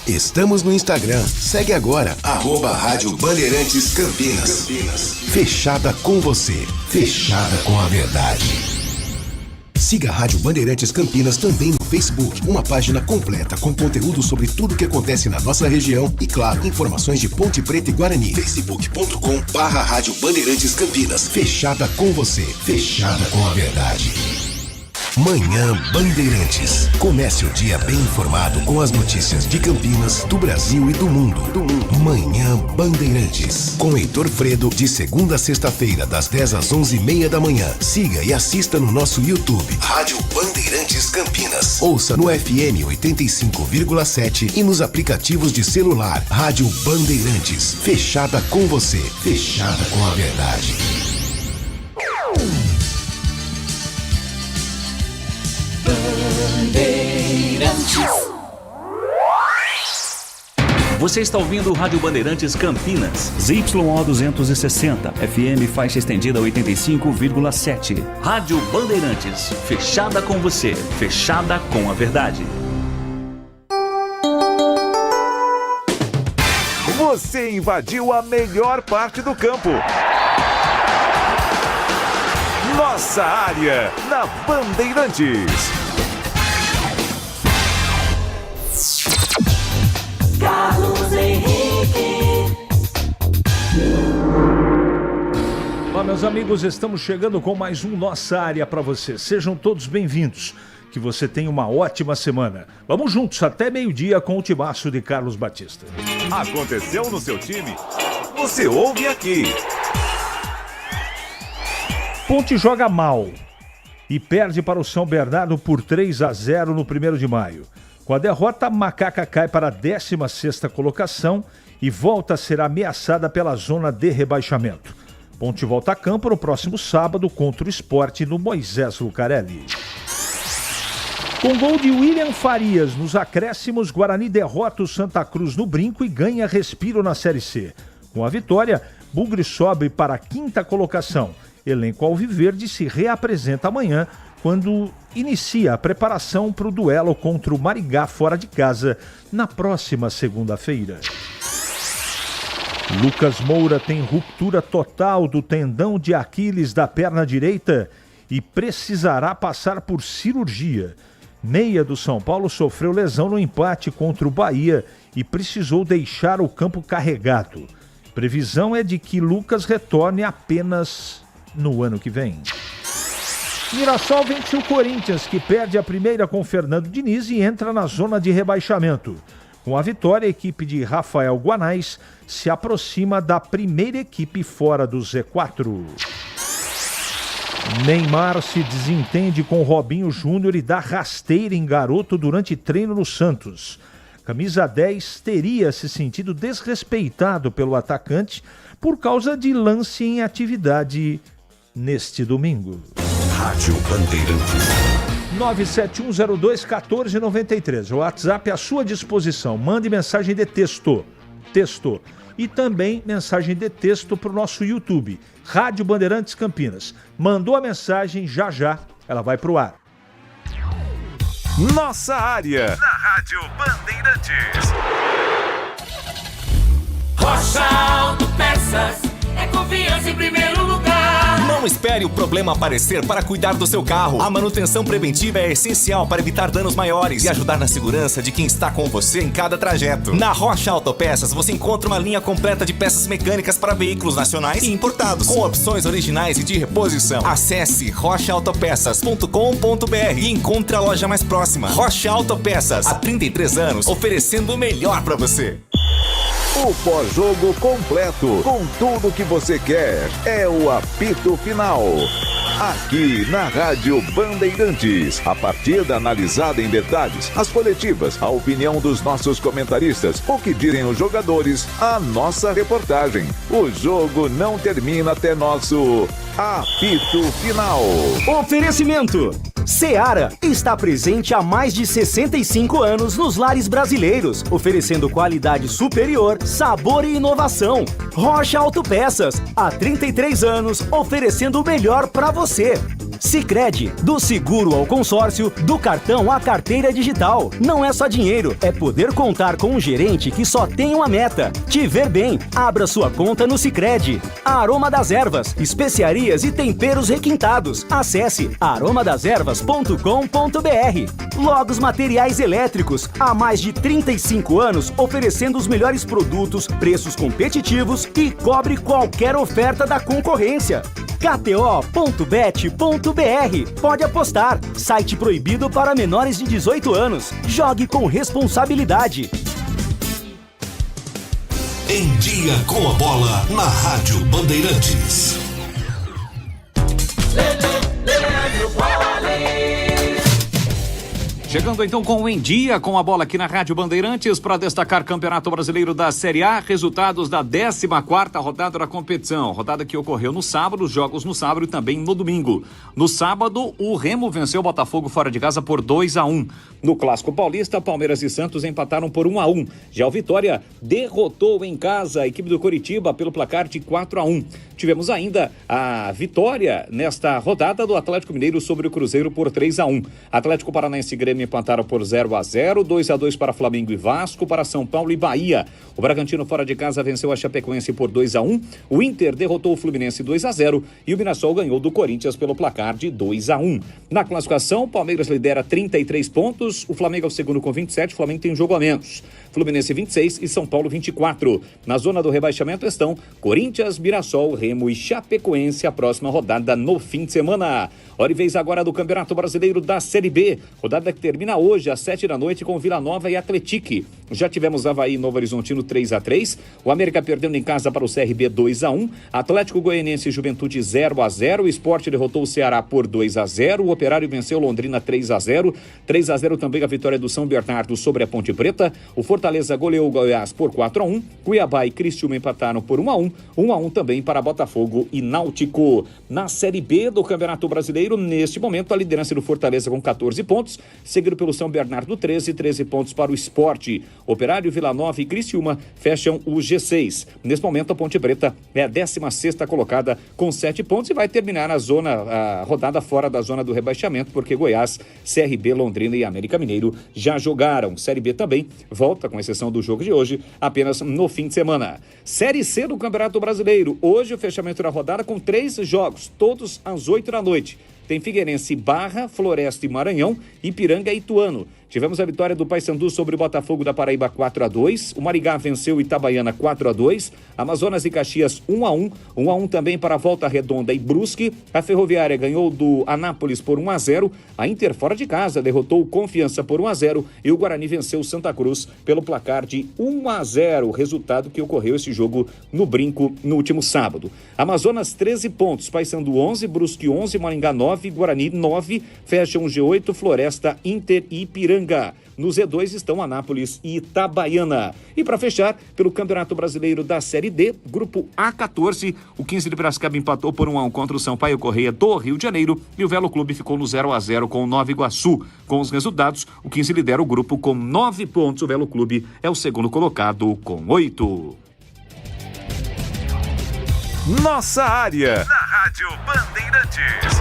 Estamos no Instagram. Segue agora, @Rádio Bandeirantes Campinas. Fechada com você. Fechada com a verdade. Siga a Rádio Bandeirantes Campinas também no Facebook, uma página completa com conteúdo sobre tudo o que acontece na nossa região e, claro, informações de Ponte Preta e Guarani. facebook.com/Rádio Bandeirantes Campinas. Fechada com você, fechada com a verdade. Manhã Bandeirantes. Comece o dia bem informado com as notícias de Campinas, do Brasil e do mundo. Manhã Bandeirantes. Com Heitor Fredo, de segunda a sexta-feira, das 10 às 11h30 da manhã. Siga e assista no nosso YouTube. Rádio Bandeirantes Campinas. Ouça no FM 85,7 e nos aplicativos de celular. Rádio Bandeirantes. Fechada com você. Fechada com a verdade. Você está ouvindo o Rádio Bandeirantes Campinas. ZYO 260, FM faixa estendida 85,7. Rádio Bandeirantes, fechada com você, fechada com a verdade. Você invadiu a melhor parte do campo. Nossa área, na Bandeirantes. Carlos Henrique. Olá, meus amigos, estamos chegando com mais um Nossa Área para você. Sejam todos bem-vindos. Que você tenha uma ótima semana. Vamos juntos até meio-dia com o timaço de Carlos Batista. Aconteceu no seu time? Você ouve aqui. Ponte joga mal e perde para o São Bernardo por 3-0 no 1º de maio. Com a derrota, a Macaca cai para a 16ª colocação e volta a ser ameaçada pela zona de rebaixamento. Ponte volta a campo no próximo sábado contra o Sport no Moisés Lucarelli. Com gol de William Farias nos acréscimos, Guarani derrota o Santa Cruz no Brinco e ganha respiro na Série C. Com a vitória, Bugre sobe para a 5ª colocação. Elenco alviverde se reapresenta amanhã, quando inicia a preparação para o duelo contra o Maringá fora de casa, na próxima segunda-feira. Lucas Moura tem ruptura total do tendão de Aquiles da perna direita e precisará passar por cirurgia. Meia do São Paulo sofreu lesão no empate contra o Bahia e precisou deixar o campo carregado. Previsão é de que Lucas retorne apenas no ano que vem. Mirassol vence o Corinthians, que perde a primeira com Fernando Diniz e entra na zona de rebaixamento. Com a vitória, a equipe de Rafael Guanais se aproxima da primeira equipe fora do Z4. Neymar se desentende com Robinho Júnior e dá rasteira em garoto durante treino no Santos. Camisa 10 teria se sentido desrespeitado pelo atacante por causa de lance em atividade neste domingo. Rádio Bandeirantes. 971021493. O WhatsApp é à sua disposição. Mande mensagem de texto. E também mensagem de texto para o nosso YouTube. Rádio Bandeirantes Campinas. Mandou a mensagem, já ela vai para o ar. Nossa área, na Rádio Bandeirantes. Rocha Autopeças, é confiança em primeiro lugar. Não espere o problema aparecer para cuidar do seu carro. A manutenção preventiva é essencial para evitar danos maiores e ajudar na segurança de quem está com você em cada trajeto. Na Rocha Autopeças você encontra uma linha completa de peças mecânicas para veículos nacionais e importados, com opções originais e de reposição. Acesse rochaautopeças.com.br e encontre a loja mais próxima. Rocha Autopeças, há 33 anos, oferecendo o melhor para você. O pós-jogo completo, com tudo que você quer, é o apito final. Aqui na Rádio Bandeirantes, a partida analisada em detalhes, as coletivas, a opinião dos nossos comentaristas, o que dizem os jogadores, a nossa reportagem. O jogo não termina até nosso apito final. Oferecimento: Seara está presente há mais de 65 anos nos lares brasileiros, oferecendo qualidade superior, sabor e inovação. Rocha Autopeças, há 33 anos, oferecendo o melhor para você. Sicredi, do seguro ao consórcio, do cartão à carteira digital. Não é só dinheiro, é poder contar com um gerente que só tem uma meta: te ver bem. Abra sua conta no Sicredi. Aroma das Ervas, especiarias e temperos requintados. Acesse aromadeservas.com.br. Logos Materiais Elétricos, há mais de 35 anos oferecendo os melhores produtos, preços competitivos e cobre qualquer oferta da concorrência. KTO.bet.br. Pode apostar. Site proibido para menores de 18 anos. Jogue com responsabilidade. Em Dia com a Bola, na Rádio Bandeirantes. Chegando então com o Em Dia com a Bola aqui na Rádio Bandeirantes para destacar Campeonato Brasileiro da Série A, resultados da 14ª rodada da competição. Rodada que ocorreu no sábado, jogos no sábado e também no domingo. No sábado, o Remo venceu o Botafogo fora de casa por 2-1. No Clássico Paulista, Palmeiras e Santos empataram por 1-1. Já o Vitória derrotou em casa a equipe do Coritiba pelo placar de 4-1. Tivemos ainda a vitória nesta rodada do Atlético Mineiro sobre o Cruzeiro por 3-1. Atlético Paranaense e Grêmio empataram por 0-0, 2-2 para Flamengo e Vasco, para São Paulo e Bahia. O Bragantino fora de casa venceu a Chapecoense por 2-1. O Inter derrotou o Fluminense 2-0 e o Mirassol ganhou do Corinthians pelo placar de 2-1. Na classificação, o Palmeiras lidera 33 pontos, o Flamengo é o segundo com 27, o Flamengo tem um jogo a menos. Fluminense 26 e São Paulo 24. Na zona do rebaixamento estão Corinthians, Mirassol, Remo e Chapecoense, a próxima rodada no fim de semana. Hora e vez agora do Campeonato Brasileiro da Série B, rodada que termina hoje às 7 da noite com Vila Nova e Atletique. Já tivemos Avaí e Novo Horizontino 3-3, o América perdendo em casa para o CRB 2-1, Atlético Goianiense e Juventude 0-0, o Sport derrotou o Ceará por 2-0, o Operário venceu Londrina 3-0, 3-0 também a vitória do São Bernardo sobre a Ponte Preta, o Fortaleza goleou o Goiás por 4-1, Cuiabá e Criciúma empataram por 1-1, 1-1 também para Botafogo e Náutico. Na Série B do Campeonato Brasileiro, neste momento, a liderança do Fortaleza com 14 pontos, seguido pelo São Bernardo 13 pontos para o Sport. Operário, Vila Nova e Criciúma fecham o G6. Nesse momento, a Ponte Preta é a 16ª colocada com 7 pontos e vai terminar a rodada fora da zona do rebaixamento, porque Goiás, CRB, Londrina e América Mineiro já jogaram. Série B também volta, com exceção do jogo de hoje, apenas no fim de semana. Série C do Campeonato Brasileiro. Hoje o fechamento da rodada com 3 jogos, todos às 8 da noite. Tem Figueirense, Barra, Floresta e Maranhão, Ipiranga e Ituano. Tivemos a vitória do Paysandu sobre o Botafogo da Paraíba 4-2. O Maringá venceu o Itabaiana 4-2. Amazonas e Caxias 1-1. 1-1 também para a Volta Redonda e Brusque. A Ferroviária ganhou do Anápolis por 1-0. A Inter fora de casa derrotou o Confiança por 1-0. E o Guarani venceu o Santa Cruz pelo placar de 1-0. Resultado que ocorreu esse jogo no Brinco no último sábado. Amazonas 13 pontos. Paysandu 11, Brusque 11, Maringá 9, Guarani 9. Fecham o G8, Floresta, Inter e Ipiranga. No Z2 estão Anápolis e Itabaiana. E para fechar, pelo Campeonato Brasileiro da Série D, grupo A14, o 15 de Piracicaba empatou por 1-1 contra o Sampaio Correia do Rio de Janeiro e o Velo Clube ficou no 0-0 com o Nova Iguaçu. Com os resultados, o 15 lidera o grupo com 9 pontos. O Velo Clube é o segundo colocado com 8. Nossa área, na Rádio Bandeirantes.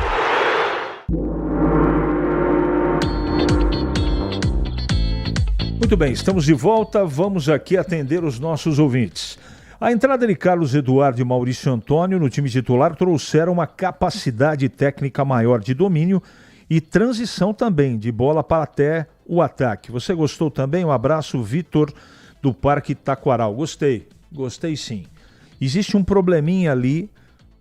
Muito bem, estamos de volta, vamos aqui atender os nossos ouvintes. A entrada de Carlos Eduardo e Maurício Antônio no time titular trouxeram uma capacidade técnica maior de domínio e transição também de bola para até o ataque. Você gostou também? Um abraço, Vitor, do Parque Taquaral. Gostei sim. Existe um probleminha ali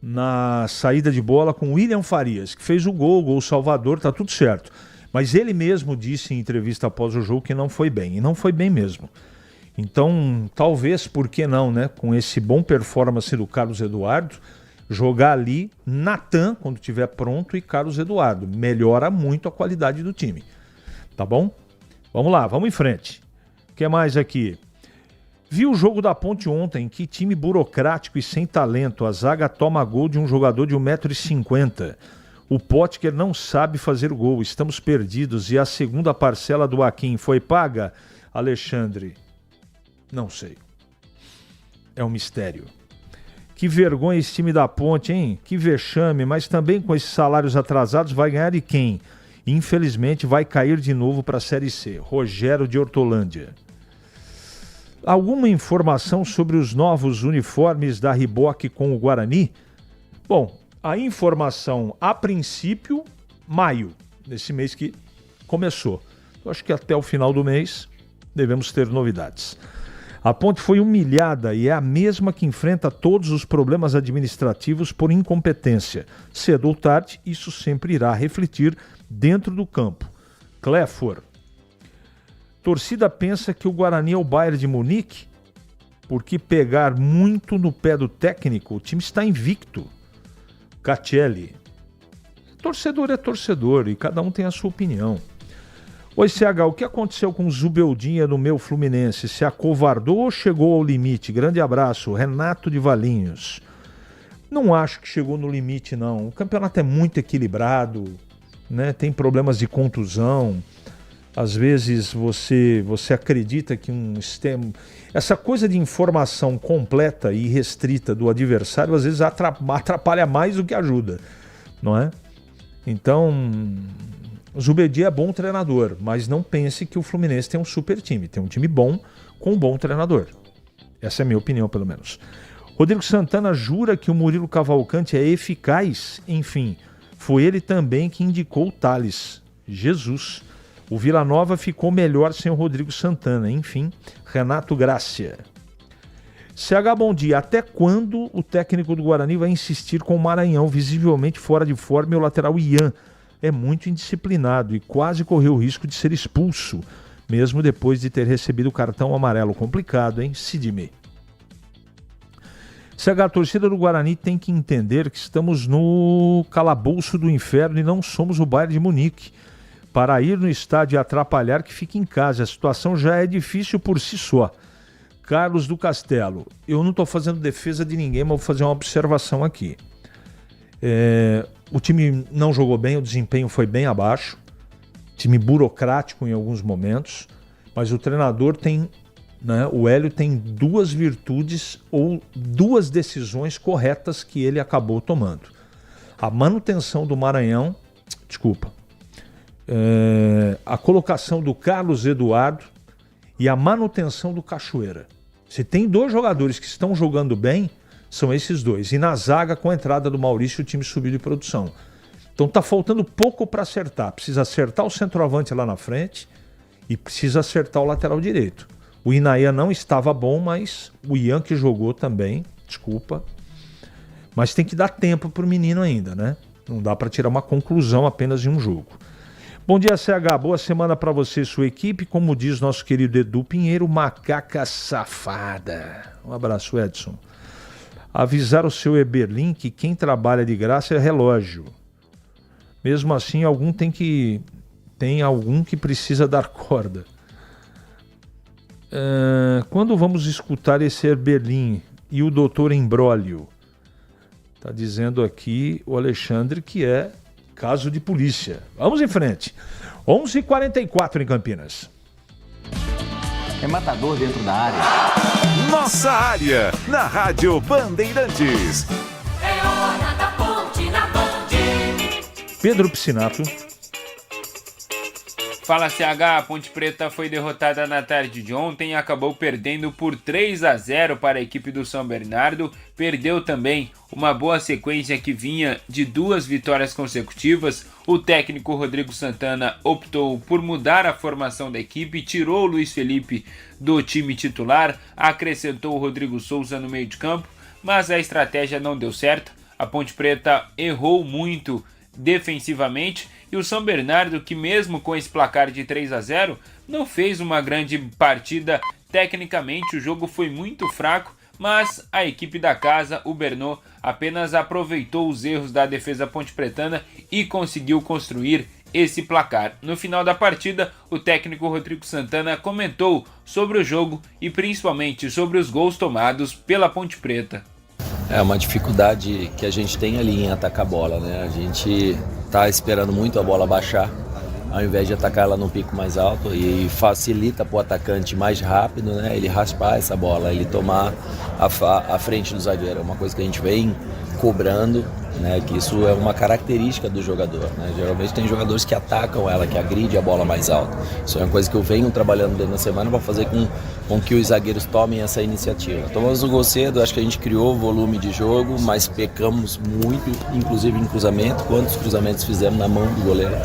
na saída de bola com o William Farias, que fez o gol salvador, tá tudo certo. Mas ele mesmo disse em entrevista após o jogo que não foi bem, e não foi bem mesmo. Então, talvez, por que não, né? Com esse bom performance do Carlos Eduardo, jogar ali Natan, quando estiver pronto, e Carlos Eduardo. Melhora muito a qualidade do time. Tá bom? Vamos lá, vamos em frente. O que mais aqui? Vi o jogo da Ponte ontem, que time burocrático e sem talento. A zaga toma gol de um jogador de 1,50 m. O Potker não sabe fazer gol, estamos perdidos. E a segunda parcela do Akin foi paga? Alexandre, não sei. É um mistério. Que vergonha esse time da Ponte, hein? Que vexame, mas também com esses salários atrasados vai ganhar de quem? Infelizmente vai cair de novo para a Série C. Rogério de Hortolândia. Alguma informação sobre os novos uniformes da Reebok com o Guarani? Bom, a informação, a princípio, maio, nesse mês que começou. Eu acho que até o final do mês devemos ter novidades. A Ponte foi humilhada e é a mesma que enfrenta todos os problemas administrativos por incompetência. Cedo ou tarde, isso sempre irá refletir dentro do campo. Cléfor. Torcida pensa que o Guarani é o Bayern de Munique? Porque pegar muito no pé do técnico, o time está invicto. Catelli. Torcedor é torcedor e cada um tem a sua opinião. Oi, CH, o que aconteceu com o Zubeldinha no meu Fluminense? Se acovardou ou chegou ao limite? Grande abraço, Renato de Valinhos. Não acho que chegou no limite, não. O campeonato é muito equilibrado, né? Tem problemas de contusão. Às vezes você acredita que um sistema... Essa coisa de informação completa e restrita do adversário, às vezes atrapalha mais do que ajuda, não é? Então... O Zubedi é bom treinador, mas não pense que o Fluminense tem um super time. Tem um time bom com um bom treinador. Essa é a minha opinião, pelo menos. Rodrigo Santana jura que o Murilo Cavalcante é eficaz? Enfim, foi ele também que indicou o Thales. Jesus. O Vila Nova ficou melhor sem o Rodrigo Santana. Enfim, Renato Grácia. CH, bom dia. Até quando o técnico do Guarani vai insistir com o Maranhão, visivelmente fora de forma, e o lateral Ian? É muito indisciplinado e quase correu o risco de ser expulso, mesmo depois de ter recebido o cartão amarelo. Complicado, hein? Sidney. CH, a torcida do Guarani tem que entender que estamos no calabouço do inferno e não somos o Bayern de Munique. Para ir no estádio e atrapalhar, que fique em casa. A situação já é difícil por si só. Carlos do Castelo. Eu não estou fazendo defesa de ninguém, mas vou fazer uma observação aqui. O time não jogou bem, o desempenho foi bem abaixo, time burocrático em alguns momentos, mas o treinador tem, né, o Hélio tem duas virtudes ou duas decisões corretas que ele acabou tomando. A manutenção do Maranhão, a colocação do Carlos Eduardo e a manutenção do Cachoeira. Se tem dois jogadores que estão jogando bem, são esses dois. E na zaga, com a entrada do Maurício, o time subiu de produção. Então tá faltando pouco para acertar. Precisa acertar o centroavante lá na frente e precisa acertar o lateral direito. O Inaia não estava bom, mas o Ian que jogou também, mas tem que dar tempo pro menino ainda, né? Não dá para tirar uma conclusão apenas de um jogo. Bom dia, CH. Boa semana para você e sua equipe. Como diz nosso querido Edu Pinheiro, macaca safada. Um abraço, Edson. Avisar o seu Eberlin que quem trabalha de graça é relógio. Mesmo assim, tem algum que precisa dar corda. Quando vamos escutar esse Eberlin e o doutor Embrólio? Está dizendo aqui o Alexandre que é caso de polícia. Vamos em frente. 11h44 em Campinas. É matador dentro da área. Nossa área, na Rádio Bandeirantes. É hora da Ponte na Band. Pedro Piscinato. Fala, CH. A Ponte Preta foi derrotada na tarde de ontem e acabou perdendo por 3-0 para a equipe do São Bernardo. Perdeu também uma boa sequência que vinha de 2 vitórias consecutivas. O técnico Rodrigo Santana optou por mudar a formação da equipe, tirou o Luiz Felipe do time titular, acrescentou o Rodrigo Souza no meio de campo, mas a estratégia não deu certo. A Ponte Preta errou muito defensivamente e o São Bernardo, que mesmo com esse placar de 3-0, não fez uma grande partida. Tecnicamente o jogo foi muito fraco, mas a equipe da casa, o Bernô, apenas aproveitou os erros da defesa pontepretana e conseguiu construir esse placar. No final da partida, o técnico Rodrigo Santana comentou sobre o jogo e principalmente sobre os gols tomados pela Ponte Preta. É uma dificuldade que a gente tem ali em atacar a bola, né? A gente tá esperando muito a bola baixar ao invés de atacar ela num pico mais alto, e facilita para o atacante mais rápido, né? Ele raspar essa bola, ele tomar a frente do zagueiro. É uma coisa que a gente vem cobrando, né? Que isso é uma característica do jogador, né? Geralmente tem jogadores que atacam ela, que agridem a bola mais alta. Isso é uma coisa que eu venho trabalhando dentro da semana para fazer com que os zagueiros tomem essa iniciativa. Tomamos o gol cedo, acho que a gente criou volume de jogo, mas pecamos muito, inclusive em cruzamento. Quantos cruzamentos fizemos na mão do goleiro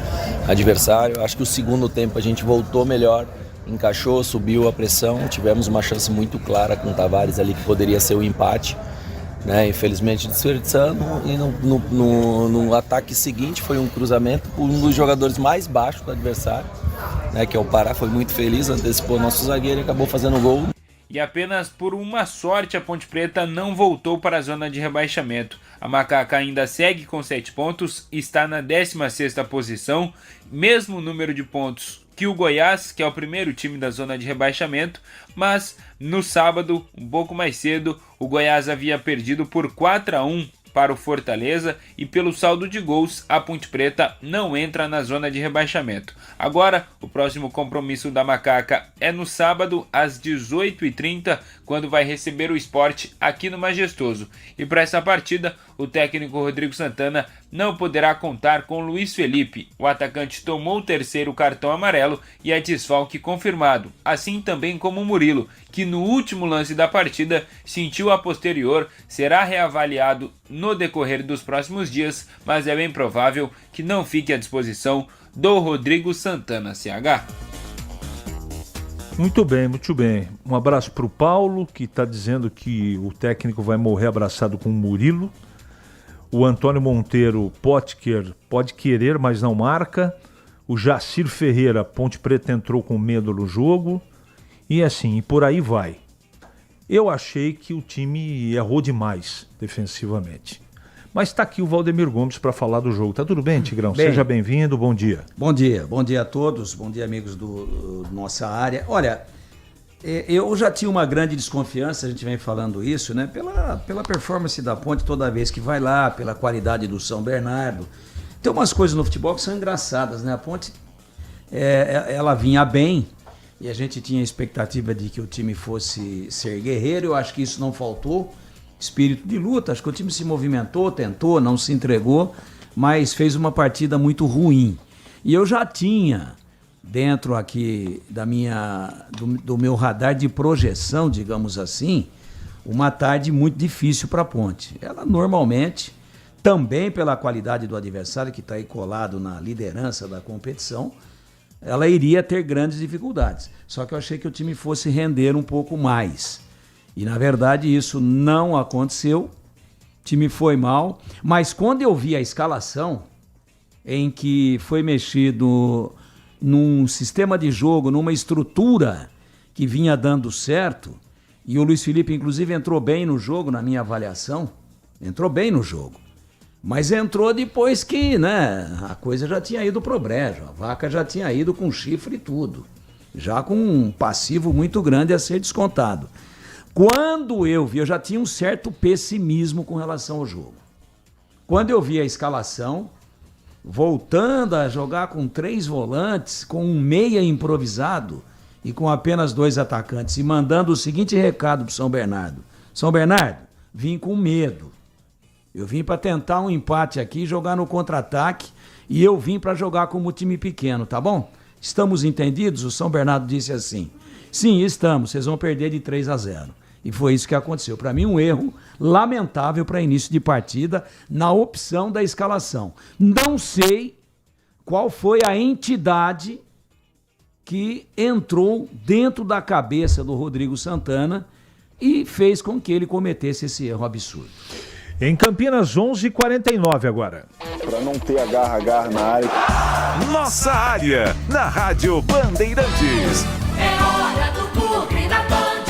adversário? Acho que o segundo tempo a gente voltou melhor, encaixou, subiu a pressão, tivemos uma chance muito clara com o Tavares ali que poderia ser o empate, né? Infelizmente desperdiçando, e no ataque seguinte foi um cruzamento por um dos jogadores mais baixos do adversário, né? Que é o Pará, foi muito feliz, antecipou nosso zagueiro e acabou fazendo o gol. E apenas por uma sorte a Ponte Preta não voltou para a zona de rebaixamento. A Macaca ainda segue com 7 pontos, está na 16ª posição, mesmo número de pontos que o Goiás, que é o primeiro time da zona de rebaixamento, mas no sábado, um pouco mais cedo, o Goiás havia perdido por 4-1 para o Fortaleza e pelo saldo de gols a Ponte Preta não entra na zona de rebaixamento. Agora, o próximo compromisso da Macaca é no sábado às 18h30, quando vai receber o Sport aqui no Majestoso. E para essa partida, o técnico Rodrigo Santana não poderá contar com Luiz Felipe. O atacante tomou o 3º cartão amarelo e é desfalque confirmado, assim também como o Murilo, que no último lance da partida sentiu a posterior, será reavaliado no decorrer dos próximos dias, mas é bem provável que não fique à disposição do Rodrigo Santana CH. Muito bem, muito bem. Um abraço para o Paulo, que está dizendo que o técnico vai morrer abraçado com o Murilo. O Antônio Monteiro pode querer, mas não marca. O Jacir Ferreira, Ponte Preta entrou com medo no jogo. E assim, e por aí vai. Eu achei que o time errou demais defensivamente. Mas está aqui o Valdemir Gomes para falar do jogo. Tá tudo bem, Tigrão? Bem, seja bem-vindo, bom dia. Bom dia a todos, bom dia amigos do nossa área. Olha, eu já tinha uma grande desconfiança, a gente vem falando isso, né? Pela performance da Ponte toda vez que vai lá, pela qualidade do São Bernardo. Tem umas coisas no futebol que são engraçadas, né? A Ponte, ela vinha bem e a gente tinha a expectativa de que o time fosse ser guerreiro. Eu acho que isso não faltou. Espírito de luta, acho que o time se movimentou, tentou, não se entregou, mas fez uma partida muito ruim. E eu já tinha, dentro aqui do meu radar de projeção, digamos assim, uma tarde muito difícil para a Ponte. Ela normalmente, também pela qualidade do adversário, que está aí colado na liderança da competição, ela iria ter grandes dificuldades. Só que eu achei que o time fosse render um pouco mais. E, na verdade, isso não aconteceu, o time foi mal, mas quando eu vi a escalação, em que foi mexido num sistema de jogo, numa estrutura que vinha dando certo, e o Luiz Felipe, inclusive, entrou bem no jogo, na minha avaliação, entrou bem no jogo, mas entrou depois que, né, a coisa já tinha ido pro brejo, a vaca já tinha ido com chifre e tudo, já com um passivo muito grande a ser descontado. Quando eu vi, eu já tinha um certo pessimismo com relação ao jogo. Quando eu vi a escalação, voltando a jogar com 3 volantes, com um meia improvisado e com apenas 2 atacantes, e mandando o seguinte recado para São Bernardo. São Bernardo, vim com medo. Eu vim para tentar um empate aqui, jogar no contra-ataque, e eu vim para jogar como time pequeno, tá bom? Estamos entendidos? O São Bernardo disse assim. Sim, estamos, vocês vão perder de 3-0. E foi isso que aconteceu. Para mim, um erro lamentável para início de partida na opção da escalação. Não sei qual foi a entidade que entrou dentro da cabeça do Rodrigo Santana e fez com que ele cometesse esse erro absurdo. Em Campinas, 11h49 agora. Para não ter agarra na área. Nossa área, na Rádio Bandeirantes. É hora do Bugre da Band.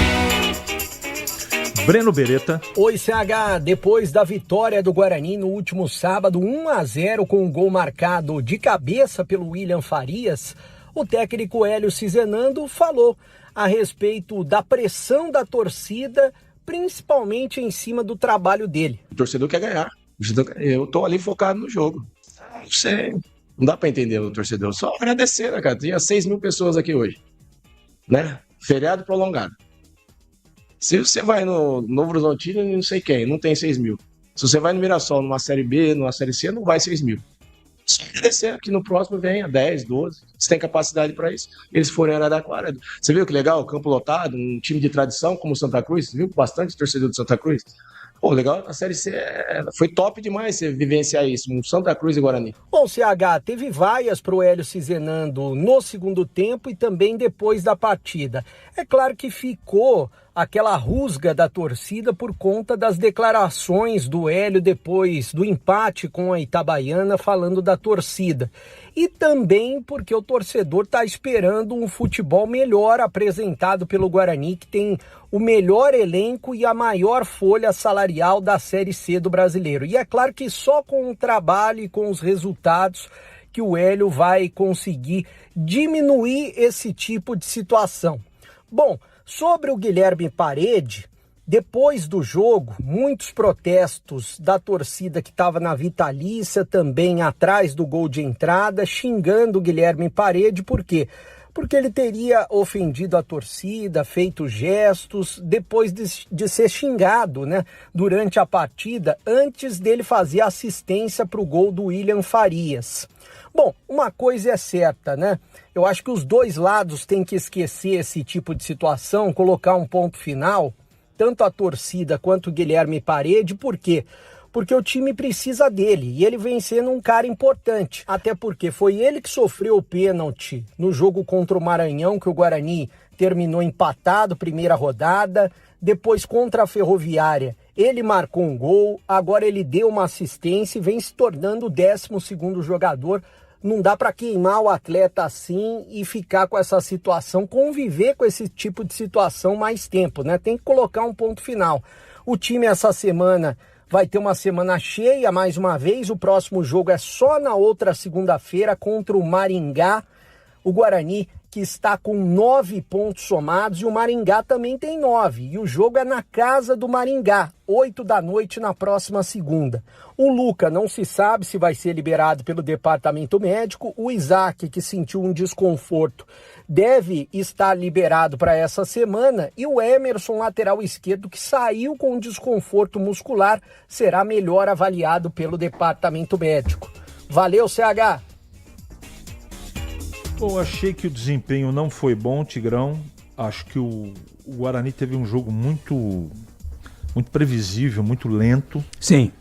Breno Beretta. Oi, CH. Depois da vitória do Guarani no último sábado, 1-0 com um gol marcado de cabeça pelo William Farias, o técnico Hélio Cizenando falou a respeito da pressão da torcida, principalmente em cima do trabalho dele. O torcedor quer ganhar. Eu tô ali focado no jogo. Não sei. Não dá para entender o torcedor. Só agradecer, né, cara? Tinha 6 mil pessoas aqui hoje, né? Feriado prolongado. Se você vai no Novo Horizontino, não sei quem, não tem 6 mil. Se você vai no Mirassol, numa Série B, numa Série C, não vai 6 mil. Só agradecer que no próximo venha 10, 12. Você tem capacidade para isso. Eles forem em Araraquara. Você viu que legal? Campo lotado, um time de tradição como o Santa Cruz. Você viu bastante torcedor do Santa Cruz? Pô, legal, a Série C foi top demais você vivenciar isso, um Santa Cruz e Guarani. Bom, CH, teve vaias para o Hélio Cizenando no segundo tempo e também depois da partida. É claro que ficou aquela rusga da torcida por conta das declarações do Hélio depois do empate com a Itabaiana, falando da torcida. E também porque o torcedor está esperando um futebol melhor apresentado pelo Guarani, que tem o melhor elenco e a maior folha salarial da Série C do Brasileiro. E é claro que só com o trabalho e com os resultados que o Hélio vai conseguir diminuir esse tipo de situação. Bom, sobre o Guilherme Parede, depois do jogo, muitos protestos da torcida que estava na Vitalícia, também atrás do gol de entrada, xingando o Guilherme Parede. Por quê? Porque ele teria ofendido a torcida, feito gestos, depois de ser xingado, né, durante a partida, antes dele fazer assistência para o gol do William Farias. Bom, uma coisa é certa, né? Eu acho que os dois lados têm que esquecer esse tipo de situação, colocar um ponto final, tanto a torcida quanto o Guilherme Parede. Por quê? Porque o time precisa dele e ele vem sendo um cara importante. Até porque foi ele que sofreu o pênalti no jogo contra o Maranhão, que o Guarani terminou empatado, primeira rodada. Depois contra a Ferroviária, ele marcou um gol, agora ele deu uma assistência e vem se tornando o 12º jogador. Não dá para queimar o atleta assim e ficar com essa situação, conviver com esse tipo de situação mais tempo, né? Tem que colocar um ponto final. O time essa semana vai ter uma semana cheia mais uma vez. O próximo jogo é só na outra segunda-feira contra o Maringá. O Guarani, que está com 9 pontos somados, e o Maringá também tem 9. E o jogo é na casa do Maringá, 8 da noite na próxima segunda. O Luca não se sabe se vai ser liberado pelo departamento médico. O Isaac, que sentiu um desconforto, deve estar liberado para essa semana. E o Emerson, lateral esquerdo, que saiu com desconforto muscular, será melhor avaliado pelo departamento médico. Valeu, CH! Bom, achei que o desempenho não foi bom, Tigrão. Acho que o Guarani teve um jogo muito previsível, muito lento. Sim.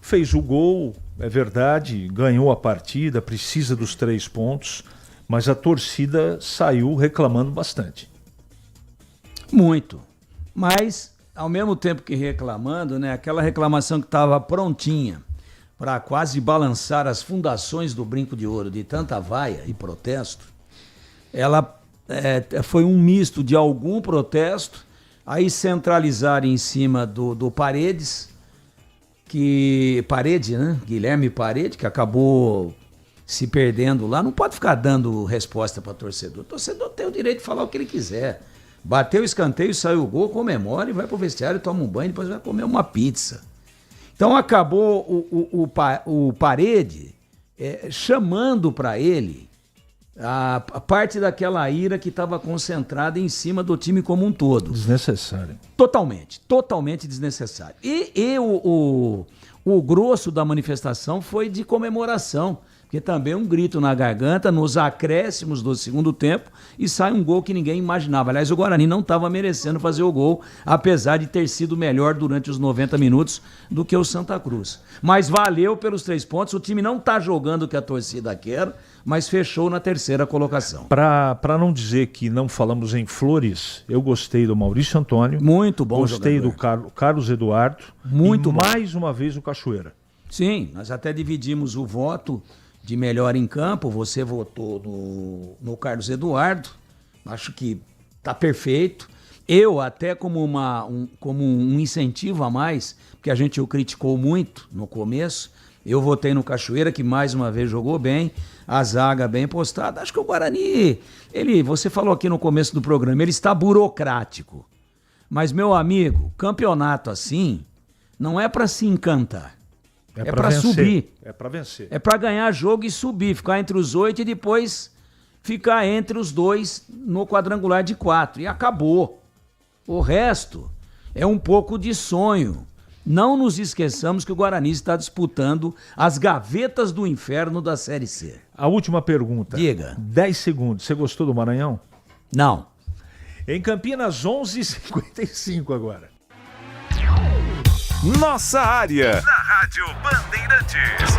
Fez o gol, é verdade, ganhou a partida, precisa dos 3 pontos, mas a torcida saiu reclamando bastante. Muito. Mas, ao mesmo tempo que reclamando, né, aquela reclamação que estava prontinha para quase balançar as fundações do Brinco de Ouro de tanta vaia e protesto, ela foi um misto de algum protesto, aí centralizar em cima do Paredes, né? Guilherme Parede, que acabou se perdendo lá. Não pode ficar dando resposta para torcedor. O torcedor tem o direito de falar o que ele quiser. Bateu o escanteio, saiu o gol, comemora e vai pro vestiário, toma um banho e depois vai comer uma pizza. Então acabou o Parede chamando para ele a parte daquela ira que estava concentrada em cima do time como um todo. Desnecessário. Totalmente desnecessário. E o grosso da manifestação foi de comemoração, porque também um grito na garganta nos acréscimos do segundo tempo e sai um gol que ninguém imaginava. Aliás, o Guarani não estava merecendo fazer o gol, apesar de ter sido melhor durante os 90 minutos do que o Santa Cruz. Mas valeu pelos 3 pontos, o time não está jogando o que a torcida quer, mas fechou na 3ª colocação. Para não dizer que não falamos em flores, eu gostei do Maurício Antônio. Muito bom gostei jogador. Do Carlos Eduardo. Muito bom. Mais uma vez o Cachoeira. Sim, nós até dividimos o voto de melhor em campo. Você votou no Carlos Eduardo. Acho que tá perfeito. Eu, até como um incentivo a mais, porque a gente o criticou muito no começo, eu votei no Cachoeira, que mais uma vez jogou bem, a zaga bem postada. Acho que o Guarani, você falou aqui no começo do programa, ele está burocrático. Mas, meu amigo, campeonato assim não é para se encantar. É para subir. É para vencer. É para ganhar jogo e subir, ficar entre os 8 e depois ficar entre os 2 no quadrangular de 4. E acabou. O resto é um pouco de sonho. Não nos esqueçamos que o Guarani está disputando as gavetas do inferno da Série C. A última pergunta. Diga. 10 segundos. Você gostou do Maranhão? Não. Em Campinas, 11h55 agora. Nossa área. Na Rádio Bandeirantes.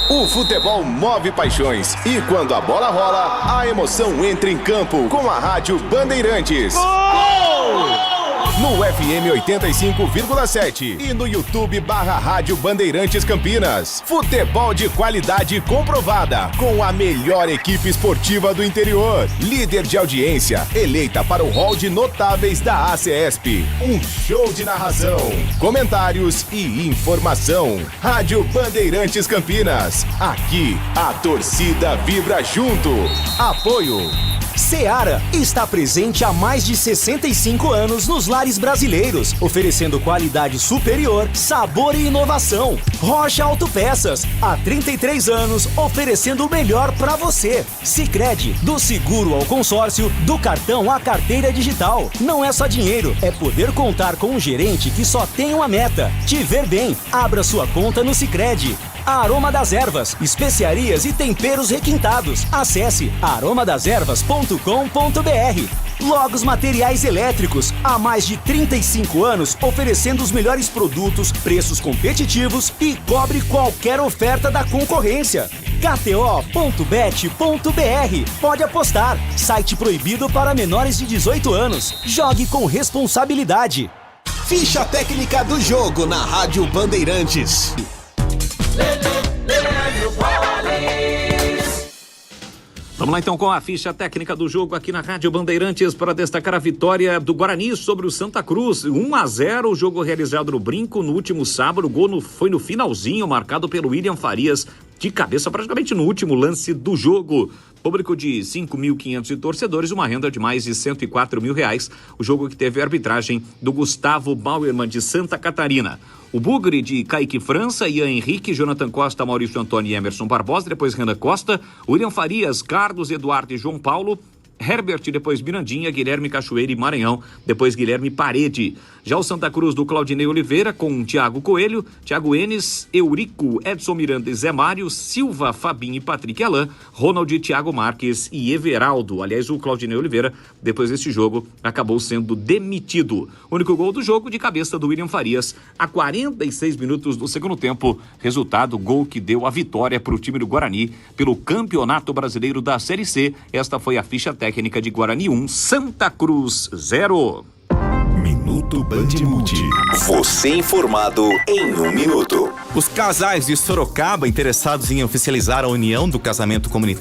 O futebol move paixões e quando a bola rola, a emoção entra em campo com a Rádio Bandeirantes. Gol! No FM 85,7 e no YouTube /Rádio Bandeirantes Campinas. Futebol de qualidade comprovada com a melhor equipe esportiva do interior. Líder de audiência, eleita para o hall de notáveis da ACESP. Um show de narração, comentários e informação. Rádio Bandeirantes Campinas. Aqui a torcida vibra junto. Apoio. Seara está presente há mais de 65 anos nos lares brasileiros, oferecendo qualidade superior, sabor e inovação. Rocha Autopeças, há 33 anos, oferecendo o melhor para você. Sicredi, do seguro ao consórcio, do cartão à carteira digital. Não é só dinheiro, é poder contar com um gerente que só tem uma meta: te ver bem. Abra sua conta no Sicredi. Aroma das Ervas, especiarias e temperos requintados. Acesse aromadeservas.com.br. Logos Materiais Elétricos, há mais de 35 anos oferecendo os melhores produtos, preços competitivos e cobre qualquer oferta da concorrência. KTO.bet.br. Pode apostar. Site proibido para menores de 18 anos. Jogue com responsabilidade. Ficha técnica do jogo na Rádio Bandeirantes. Vamos lá então com a ficha técnica do jogo aqui na Rádio Bandeirantes para destacar a vitória do Guarani sobre o Santa Cruz. 1-0, o jogo realizado no Brinco no último sábado. O gol foi no finalzinho, marcado pelo William Farias, de cabeça praticamente no último lance do jogo. Público de 5.500 torcedores, uma renda de mais de R$104 mil. O jogo que teve a arbitragem do Gustavo Bauerman de Santa Catarina. O Bugre de Kaique França, Ian Henrique, Jonathan Costa, Maurício Antônio e Emerson Barbosa, depois Renan Costa, William Farias, Carlos Eduardo e João Paulo, Herbert, depois Mirandinha, Guilherme Cachoeira e Maranhão, depois Guilherme Parede. Já o Santa Cruz do Claudinei Oliveira, com Thiago Coelho, Thiago Enes, Eurico, Edson Miranda e Zé Mário, Silva, Fabinho e Patrick Alain, Ronald, Thiago Marques e Everaldo. Aliás, o Claudinei Oliveira, depois desse jogo, acabou sendo demitido. O único gol do jogo, de cabeça do William Farias, a 46 minutos do segundo tempo. Resultado, gol que deu a vitória para o time do Guarani pelo Campeonato Brasileiro da Série C. Esta foi a ficha técnica de Guarani 1, Santa Cruz 0. Minuto Bandmude. Você informado em 1 minuto. Os casais de Sorocaba interessados em oficializar a união do casamento comunitário